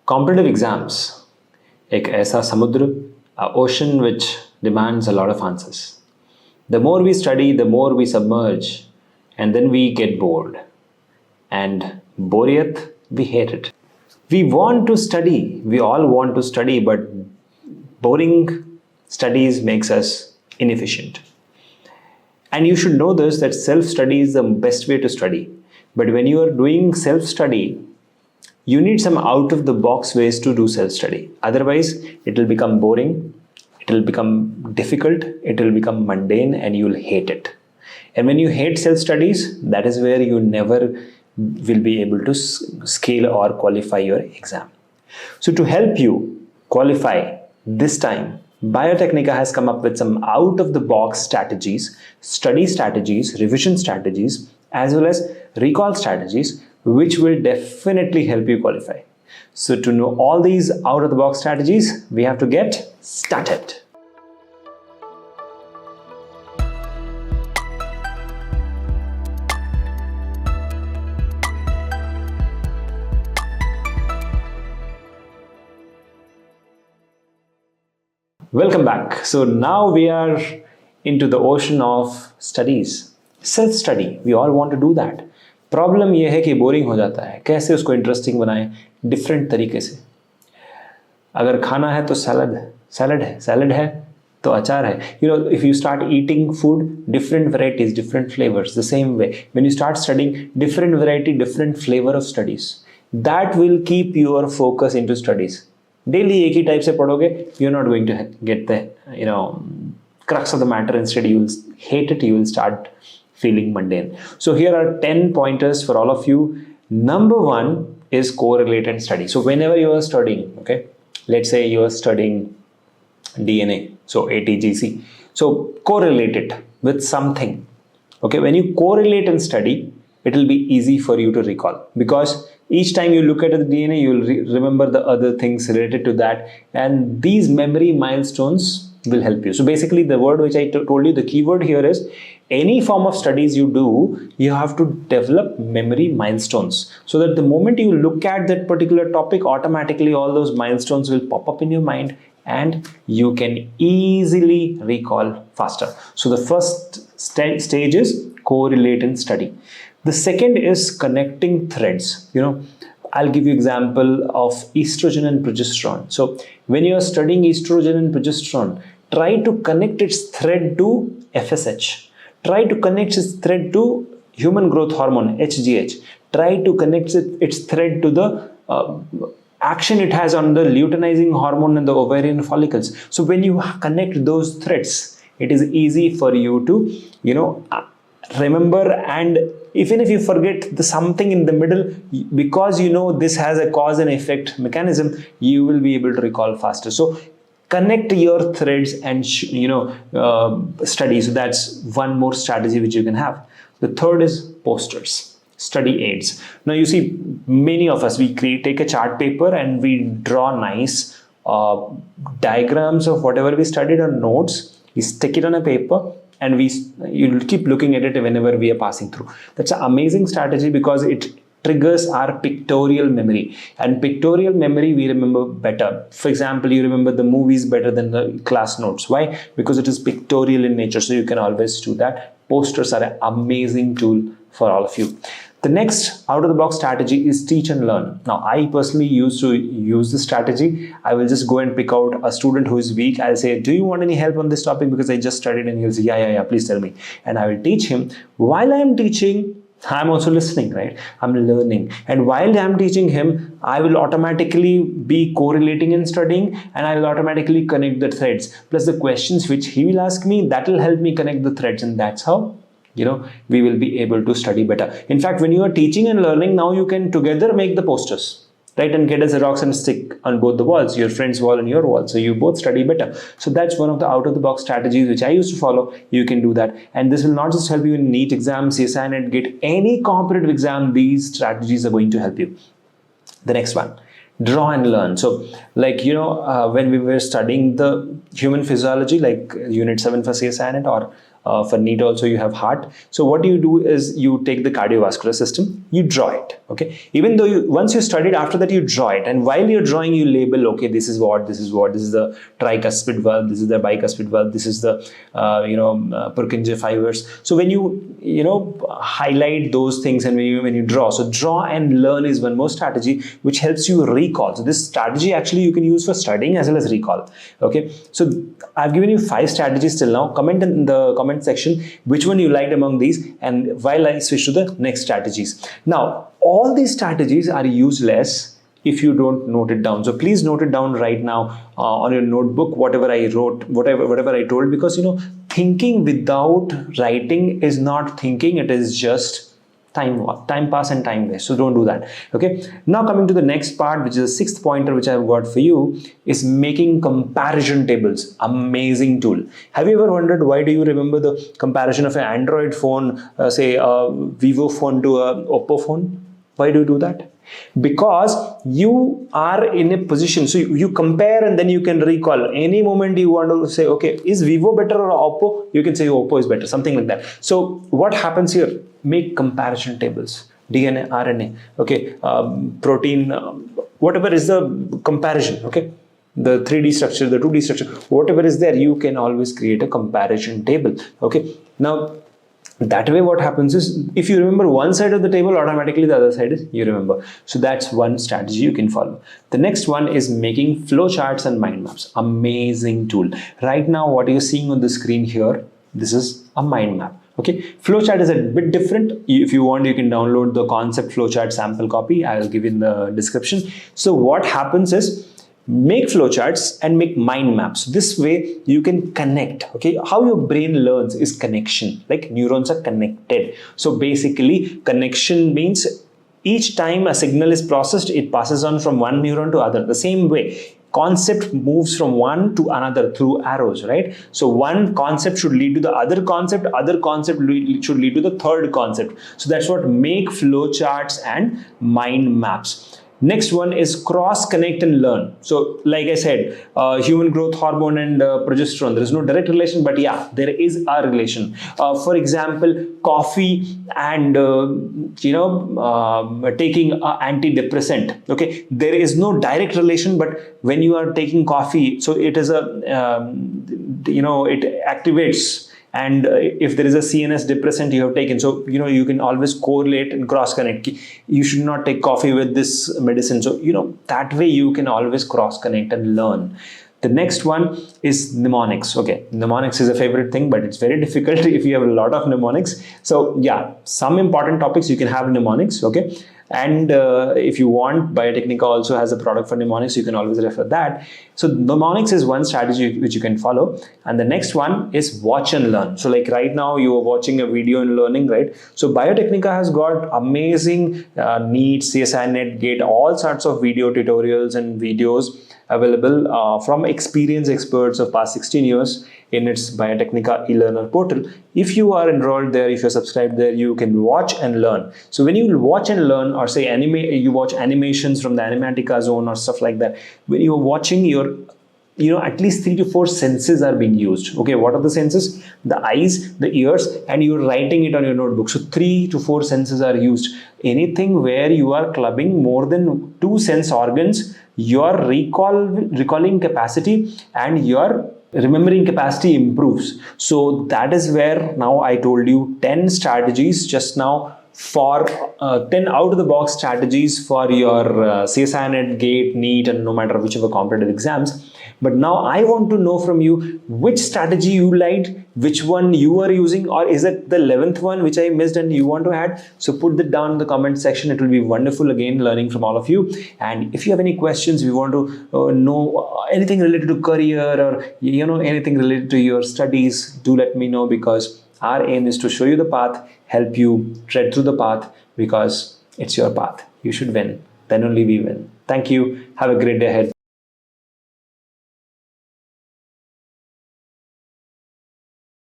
Competitive exams, एक ऐसा समुद्र, a ocean which demands a lot of answers. The more we study, the more we submerge, and then we get bored. And boreath, we hate it. We want to study, we all want to study, but boring studies makes us inefficient. And you should know this, that self-study is the best way to study. But when you are doing self-study, you need some out-of-the-box ways to do self-study. Otherwise, it will become boring, it will become difficult, it will become mundane, and you will hate it. And when you hate self-studies, that is where you never will be able to scale or qualify your exam. So to help you qualify this time, Biotechnica has come up with some out-of-the-box strategies, study strategies, revision strategies, as well as recall strategies, which will definitely help you qualify. So to know all these out-of-the-box strategies, we have to get started. Welcome back. So now we are into the ocean of studies. Self-study, we all want to do that. Problem ये है कि boring हो जाता है. कैसे उसको interesting बनाएं? Different तरीके से. अगर खाना है तो salad है तो अचार है. You know, if you start eating food, different varieties, different flavors, the same way. When you start studying, different variety, different flavor of studies. That will keep your focus into studies. Daily एक ही type से पढ़ोगे, you're not going to get the crux of the matter. Instead, you will hate it. You will start feeling mundane. So here are 10 pointers for all of you. Number 1 is correlate and study. So whenever you are studying, okay, let's say you are studying DNA, so ATGC. So correlate it with something. Okay, when you correlate and study, it will be easy for you to recall, because each time you look at the DNA, you will remember the other things related to that, and these memory milestones will help you. So basically, the word which I told you, the keyword here is any form of studies you do, you have to develop memory milestones, so that the moment you look at that particular topic, automatically all those milestones will pop up in your mind and you can easily recall faster. So the first stage is correlate and study. The second is connecting threads. You know, I'll give you example of estrogen and progesterone. So when you are studying estrogen and progesterone, try to connect its thread to FSH. Try to connect its thread to human growth hormone, HGH. Try to connect its thread to the action it has on the luteinizing hormone and the ovarian follicles. So when you connect those threads, it is easy for you to, remember, and even if you forget the something in the middle, because you know this has a cause and effect mechanism, you will be able to recall faster. So connect your threads and study. So that's one more strategy which you can have. The third is posters, study aids. Now you see, many of us, we take a chart paper and we draw nice diagrams of whatever we studied on notes. We stick it on a paper, and you'll keep looking at it whenever we are passing through. That's an amazing strategy because it triggers our pictorial memory, and pictorial memory we remember better. For example, you remember the movies better than the class notes. Why? Because it is pictorial in nature, so you can always do that. Posters are an amazing tool for all of you. The next out-of-the-box strategy is teach and learn. Now, I personally used to use this strategy. I will just go and pick out a student who is weak. I'll say, do you want any help on this topic? Because I just studied, and he'll say, yeah, please tell me. And I will teach him. While I am teaching, I'm also listening, right? I'm learning. And while I'm teaching him, I will automatically be correlating and studying, and I will automatically connect the threads. Plus the questions which he will ask me, that will help me connect the threads, and that's how we will be able to study better. In fact, when you are teaching and learning, now you can together make the posters, right? And get a Xerox and stick on both the walls, your friend's wall and your wall. So you both study better. So that's one of the out-of-the-box strategies which I used to follow. You can do that. And this will not just help you in NEET exam, CSIR, NET, GATE, any competitive exam. These strategies are going to help you. The next one, draw and learn. So when we were studying the human physiology, like unit 7 for CSIR, NET, or For NEET also you have heart. So what you do is you take the cardiovascular system, you draw it. Okay, even though once you studied, after that you draw it, and while you're drawing you label, okay, this is the tricuspid valve, this is the bicuspid valve, this is the Purkinje fibers. So when you highlight those things, and when you draw, so draw and learn is one more strategy which helps you recall. So this strategy actually you can use for studying as well as recall. Okay, so I've given you 5 strategies till now. Comment in the comment section which one you liked among these, and while I switch to the next strategies. Now all these strategies are useless if you don't note it down. So please note it down right now on your notebook, whatever I wrote, whatever I told, because thinking without writing is not thinking, it is just time pass and time waste. So don't do that. Okay, now coming to the next part, which is the 6th pointer which I've got for you, is making comparison tables. Amazing tool. Have you ever wondered why do you remember the comparison of an Android phone, say a Vivo phone to a Oppo phone? Why do you do that? Because you are in a position, so you compare and then you can recall. Any moment you want to say, okay, is Vivo better or Oppo? You can say Oppo is better, something like that. So what happens here? Make comparison tables. DNA, RNA, okay, protein, whatever is the comparison, okay, the 3D structure, the 2D structure, whatever is there, you can always create a comparison table. Okay, now that way what happens is, if you remember one side of the table, automatically the other side is you remember. So that's one strategy you can follow. The next one is making flowcharts and mind maps. Amazing tool. Right now what you're seeing on the screen here, this is a mind map. Okay, flowchart is a bit different. If you want, you can download the concept flowchart sample copy. I'll give in the description. So what happens is, make flowcharts and make mind maps. This way you can connect. Okay, how your brain learns is connection, like neurons are connected. So basically connection means each time a signal is processed, it passes on from one neuron to other. The same way concept moves from one to another through arrows, right? So one concept should lead to the other concept should lead to the third concept. So that's what make flowcharts and mind maps. Next one is cross connect and learn. So like I said, human growth hormone and progesterone, there is no direct relation, but yeah, there is a relation. For example, coffee and taking antidepressant. Okay, there is no direct relation, but when you are taking coffee, so it is a it activates. And if there is a CNS depressant you have taken, so you can always correlate and cross connect. You should not take coffee with this medicine. So that way you can always cross connect and learn. The next one is mnemonics. Okay, mnemonics is a favorite thing, but it's very difficult if you have a lot of mnemonics. So yeah, some important topics you can have mnemonics. Okay, and if you want, Biotechnica also has a product for mnemonics. You can always refer that. So mnemonics is one strategy which you can follow. And the next one is watch and learn. So like right now you are watching a video and learning, right? So Biotechnica has got amazing NEET, CSIR, NET, GATE, all sorts of video tutorials and videos available from experienced experts of past 16 years in its Biotechnica e-learner portal. If you are enrolled there, if you're subscribed there, you can watch and learn. So when you watch and learn, or say you watch animations from the Animatica zone or stuff like that, when you're watching, at least 3 to 4 senses are being used. Okay, what are the senses? The eyes, the ears, and you're writing it on your notebook. So 3 to 4 senses are used. Anything where you are clubbing more than 2 sense organs, your recalling capacity and your remembering capacity improves. So that is where now I told you 10 strategies just now for 10 out-of-the-box strategies for your CSIR, NET, GATE, NEET, and no matter whichever competitive exams. But now I want to know from you which strategy you liked, which one you are using, or is it the 11th one which I missed and you want to add? So put that down in the comment section. It will be wonderful again learning from all of you. And if you have any questions, we want to know anything related to career or anything related to your studies, do let me know, because our aim is to show you the path, help you tread through the path, because it's your path. You should win. Then only we win. Thank you. Have a great day ahead.